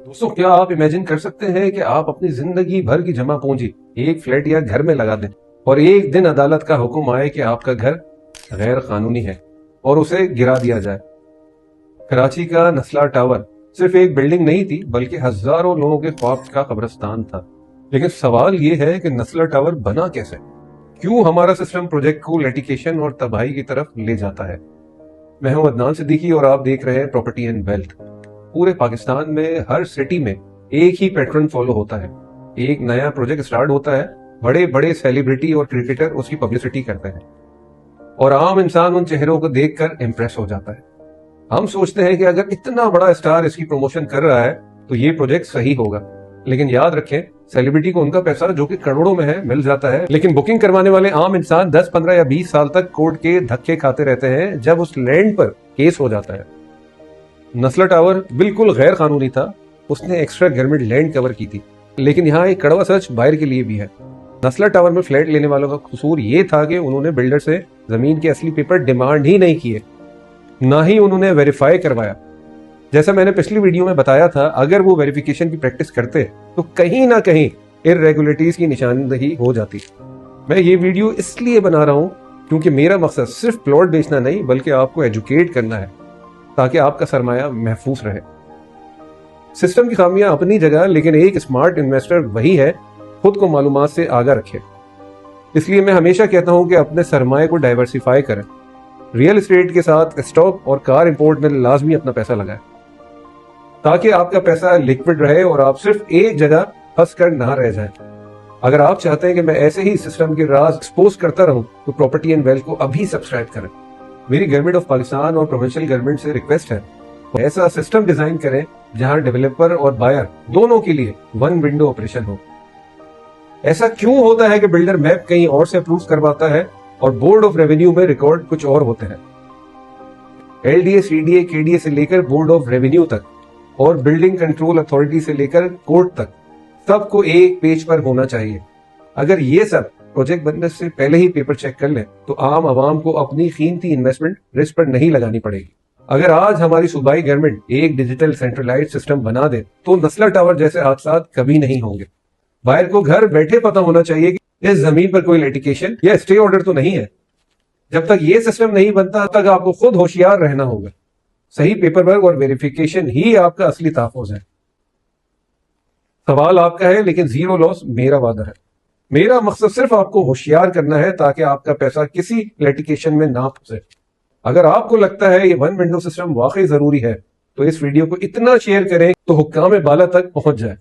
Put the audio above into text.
दोस्तों, क्या आप इमेजिन कर सकते हैं कि आप अपनी जिंदगी भर की जमा पूंजी एक फ्लैट या घर में लगा दें और एक दिन अदालत का हुक्म आए कि आपका घर गैर कानूनी है और उसे गिरा दिया जाए। कराची का नस्ला टावर सिर्फ एक बिल्डिंग नहीं थी, बल्कि हजारों लोगों के ख्वाब का कब्रिस्तान था। लेकिन सवाल ये है कि नस्ला टावर बना कैसे? क्यों हमारा सिस्टम प्रोजेक्ट को लिटिगेशन और तबाही की तरफ ले जाता है? मैं हूं अदनान सिद्दीकी और आप देख रहे हैं प्रॉपर्टी एंड वेल्थ। पूरे पाकिस्तान में हर सिटी में एक ही पैटर्न फॉलो होता है। एक नया प्रोजेक्ट स्टार्ट होता है, बड़े बड़े सेलिब्रिटी और क्रिकेटर उसकी पब्लिसिटी करते हैं और आम इंसान उन चेहरों को देखकर इंप्रेस हो जाता है। हम सोचते हैं कि अगर इतना बड़ा स्टार इसकी प्रमोशन कर रहा है तो ये प्रोजेक्ट सही होगा। लेकिन याद रखें, सेलिब्रिटी को उनका पैसा जो कि करोड़ों में है मिल जाता है, लेकिन बुकिंग करवाने वाले आम इंसान 10, 15 या 20 साल तक कोर्ट के धक्के खाते रहते हैं जब उस लैंड पर केस हो जाता है। नस्ला टावर बिल्कुल गैर कानूनी था। उसने एक्स्ट्रा गवर्नमेंट लैंड कवर की थी। लेकिन यहाँ एक कड़वा सच बाहर के लिए भी है। नस्ला टावर में फ्लैट लेने वालों का कसूर ये था कि उन्होंने बिल्डर से जमीन के असली पेपर डिमांड ही नहीं किए, ना ही उन्होंने वेरीफाई करवाया। जैसा मैंने पिछली वीडियो में बताया था, अगर वो वेरिफिकेशन की प्रैक्टिस करते तो कहीं ना कहीं इररेगुलरिटीज की निशानदही हो जाती। मैं ये वीडियो इसलिए बना रहा हूं क्योंकि मेरा मकसद सिर्फ प्लॉट बेचना नहीं, बल्कि आपको एजुकेट करना है ताकि आपका सरमाया महफूज रहे। सिस्टम की खामियां अपनी जगह, लेकिन एक स्मार्ट इन्वेस्टर वही है खुद को मालूमात से आगाह रखे। इसलिए मैं हमेशा कहता हूं कि अपने सरमाए को डाइवर्सिफाई करें। रियल एस्टेट के साथ स्टॉक और कार इंपोर्ट में लाजमी अपना पैसा लगाएं ताकि आपका पैसा लिक्विड रहे और आप सिर्फ एक जगह फंस कर ना रह जाएं। अगर आप चाहते हैं कि मैं ऐसे ही सिस्टम के राज एक्सपोज करता रहूं तो प्रॉपर्टी एंड वेल्थ को अभी सब्सक्राइब करें। मेरी गवर्नमेंट ऑफ पाकिस्तान और प्रोविंशियल गवर्नमेंट से रिक्वेस्ट है, ऐसा सिस्टम डिजाइन करें जहां डेवलपर और बायर दोनों के लिए वन विंडो ऑपरेशन हो। ऐसा क्यों होता है कि बिल्डर मैप कहीं और से अप्रूव करवाता है और बोर्ड ऑफ रेवेन्यू में रिकॉर्ड कुछ और होते हैं? एलडीए, सीडीए, केडीए से लेकर बोर्ड ऑफ रेवेन्यू तक और बिल्डिंग कंट्रोल अथॉरिटी से लेकर कोर्ट तक सबको एक पेज पर होना चाहिए। अगर ये सब प्रोजेक्ट बनने से पहले ही पेपर चेक कर लें तो आम आवाम को अपनी कीमती इन्वेस्टमेंट रिस्क पर नहीं लगानी पड़ेगी। अगर आज हमारी सूबाई गवर्नमेंट एक डिजिटल सेंट्रलाइज्ड सिस्टम बना दे तो नस्ला टावर जैसे हादसात कभी नहीं होंगे। बायर को घर बैठे पता होना चाहिए कि इस जमीन पर कोई लिटिगेशन या स्टे ऑर्डर तो नहीं है। जब तक ये सिस्टम नहीं बनता तब तक आपको खुद होशियार रहना होगा। सही पेपर वर्क और वेरिफिकेशन ही आपका असली तहफ़्फ़ुज़ है। सवाल आपका है, लेकिन जीरो लॉस मेरा वादा है। मेरा मकसद सिर्फ आपको होशियार करना है ताकि आपका पैसा किसी लिटिगेशन में ना फंसे। अगर आपको लगता है ये वन विंडो सिस्टम वाकई जरूरी है तो इस वीडियो को इतना शेयर करें तो हुक्काम बाला तक पहुंच जाए।